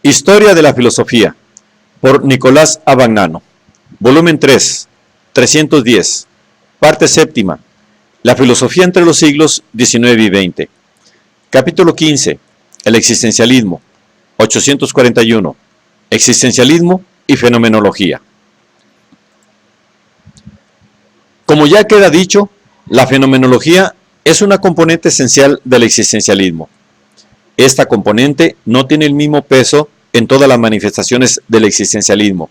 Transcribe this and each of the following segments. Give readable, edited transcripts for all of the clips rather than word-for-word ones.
Historia de la filosofía, por Nicolás Abagnano, volumen 3, 310, parte séptima, la filosofía entre los siglos XIX y XX, capítulo 15, el existencialismo, 841, existencialismo y fenomenología. Como ya queda dicho, la fenomenología es una componente esencial del existencialismo. Esta componente no tiene el mismo peso en todas las manifestaciones del existencialismo,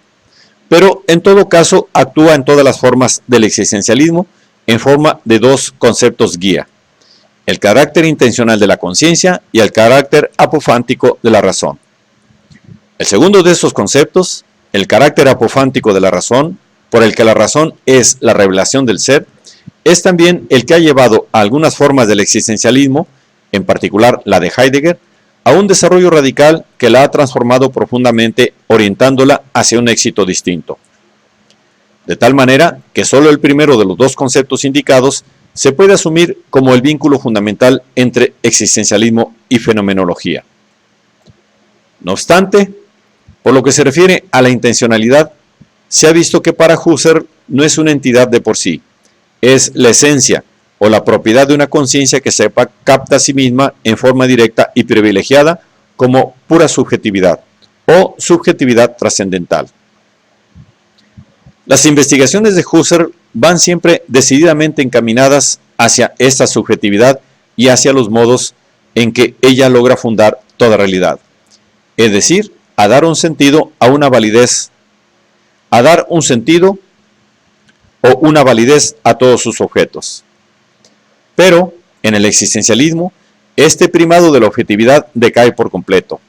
pero en todo caso actúa en todas las formas del existencialismo en forma de dos conceptos guía: el carácter intencional de la conciencia y el carácter apofántico de la razón. El segundo de estos conceptos, el carácter apofántico de la razón, por el que la razón es la revelación del ser, es también el que ha llevado a algunas formas del existencialismo, en particular la de Heidegger, a un desarrollo radical que la ha transformado profundamente, orientándola hacia un éxito distinto. De tal manera que solo el primero de los dos conceptos indicados se puede asumir como el vínculo fundamental entre existencialismo y fenomenología. No obstante, por lo que se refiere a la intencionalidad, se ha visto que para Husserl no es una entidad de por sí, es la esencia o la propiedad de una conciencia que se capta a sí misma en forma directa y privilegiada como pura subjetividad o subjetividad trascendental. Las investigaciones de Husserl van siempre decididamente encaminadas hacia esta subjetividad y hacia los modos en que ella logra fundar toda realidad, es decir, a dar un sentido a una validez, a dar un sentido o una validez a todos sus objetos. Pero, en el existencialismo, este primado de la objetividad decae por completo.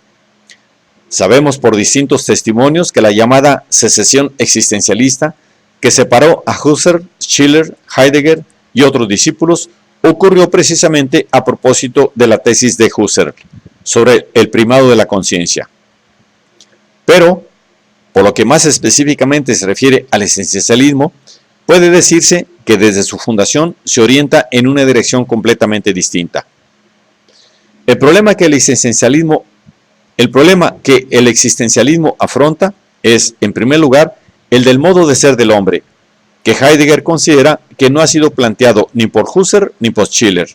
Sabemos por distintos testimonios que la llamada secesión existencialista, que separó a Husserl, Schiller, Heidegger y otros discípulos, ocurrió precisamente a propósito de la tesis de Husserl sobre el primado de la conciencia. Pero, por lo que más específicamente se refiere al existencialismo, puede decirse que desde su fundación se orienta en una dirección completamente distinta. El problema que el existencialismo afronta es, en primer lugar, el del modo de ser del hombre, que Heidegger considera que no ha sido planteado ni por Husserl ni por Schiller.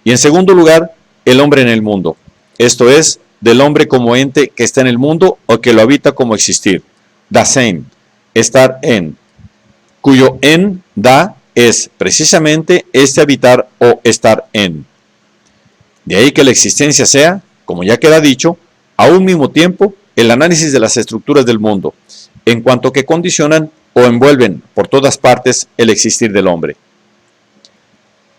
Y en segundo lugar, el hombre en el mundo, esto es, del hombre como ente que está en el mundo o que lo habita como existir, Dasein, estar en, cuyo en da es precisamente este habitar o estar en. De ahí que la existencia sea, como ya queda dicho, a un mismo tiempo el análisis de las estructuras del mundo, en cuanto que condicionan o envuelven por todas partes el existir del hombre.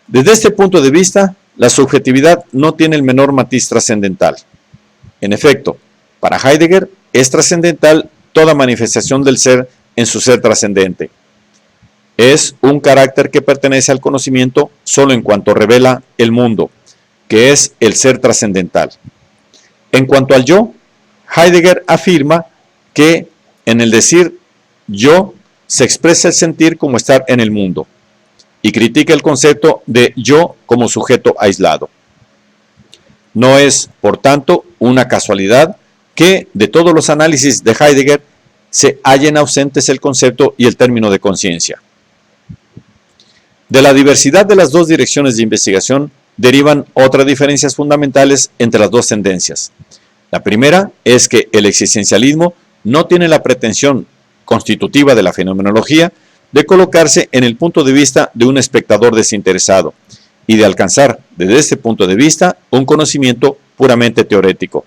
Desde este punto de vista, la subjetividad no tiene el menor matiz trascendental. En efecto, para Heidegger es trascendental toda manifestación del ser en su ser trascendente. Es un carácter que pertenece al conocimiento solo en cuanto revela el mundo, que es el ser trascendental. En cuanto al yo, Heidegger afirma que en el decir yo se expresa el sentir como estar en el mundo, y critica el concepto de yo como sujeto aislado. No es, por tanto, una casualidad que de todos los análisis de Heidegger se hallen ausentes el concepto y el término de conciencia. De la diversidad de las dos direcciones de investigación derivan otras diferencias fundamentales entre las dos tendencias. La primera es que el existencialismo no tiene la pretensión constitutiva de la fenomenología de colocarse en el punto de vista de un espectador desinteresado y de alcanzar desde este punto de vista un conocimiento puramente teorético.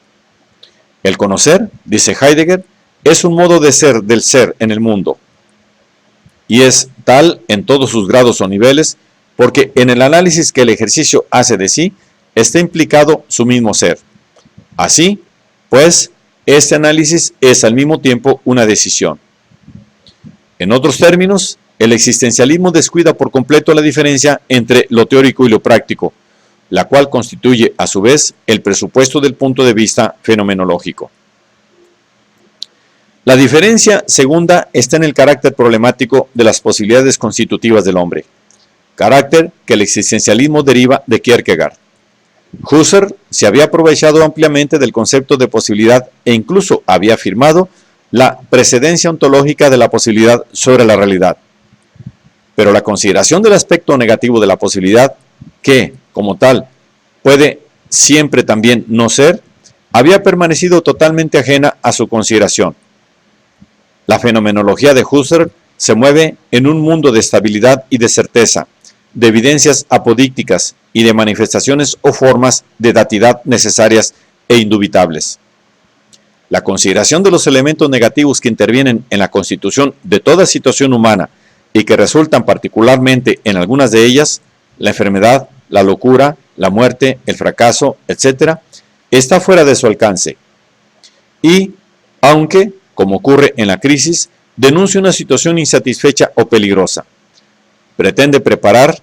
El conocer, dice Heidegger, es un modo de ser del ser en el mundo, y es tal en todos sus grados o niveles, porque en el análisis que el ejercicio hace de sí, está implicado su mismo ser. Así, pues, este análisis es al mismo tiempo una decisión. En otros términos, el existencialismo descuida por completo la diferencia entre lo teórico y lo práctico, la cual constituye, a su vez, el presupuesto del punto de vista fenomenológico. La diferencia segunda está en el carácter problemático de las posibilidades constitutivas del hombre, carácter que el existencialismo deriva de Kierkegaard. Husserl se había aprovechado ampliamente del concepto de posibilidad e incluso había afirmado la precedencia ontológica de la posibilidad sobre la realidad. Pero la consideración del aspecto negativo de la posibilidad, que, como tal, puede siempre también no ser, había permanecido totalmente ajena a su consideración. La fenomenología de Husserl se mueve en un mundo de estabilidad y de certeza, de evidencias apodícticas y de manifestaciones o formas de datidad necesarias e indubitables. La consideración de los elementos negativos que intervienen en la constitución de toda situación humana y que resultan particularmente en algunas de ellas, la enfermedad, la locura, la muerte, el fracaso, etc., está fuera de su alcance. Y, aunque, como ocurre en la crisis, denuncia una situación insatisfecha o peligrosa, pretende preparar,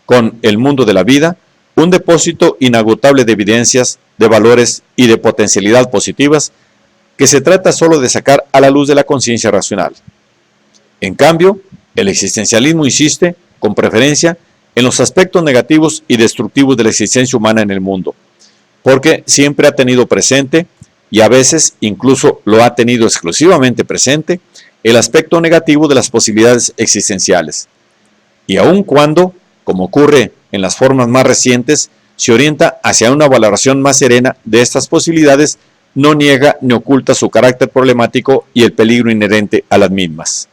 con el mundo de la vida, un depósito inagotable de evidencias, de valores y de potencialidad positivas que se trata solo de sacar a la luz de la conciencia racional. En cambio, el existencialismo insiste, con preferencia, en los aspectos negativos y destructivos de la existencia humana en el mundo, porque siempre ha tenido presente, y a veces incluso lo ha tenido exclusivamente presente, el aspecto negativo de las posibilidades existenciales. Y aun cuando, como ocurre en las formas más recientes, se orienta hacia una valoración más serena de estas posibilidades, no niega ni oculta su carácter problemático y el peligro inherente a las mismas.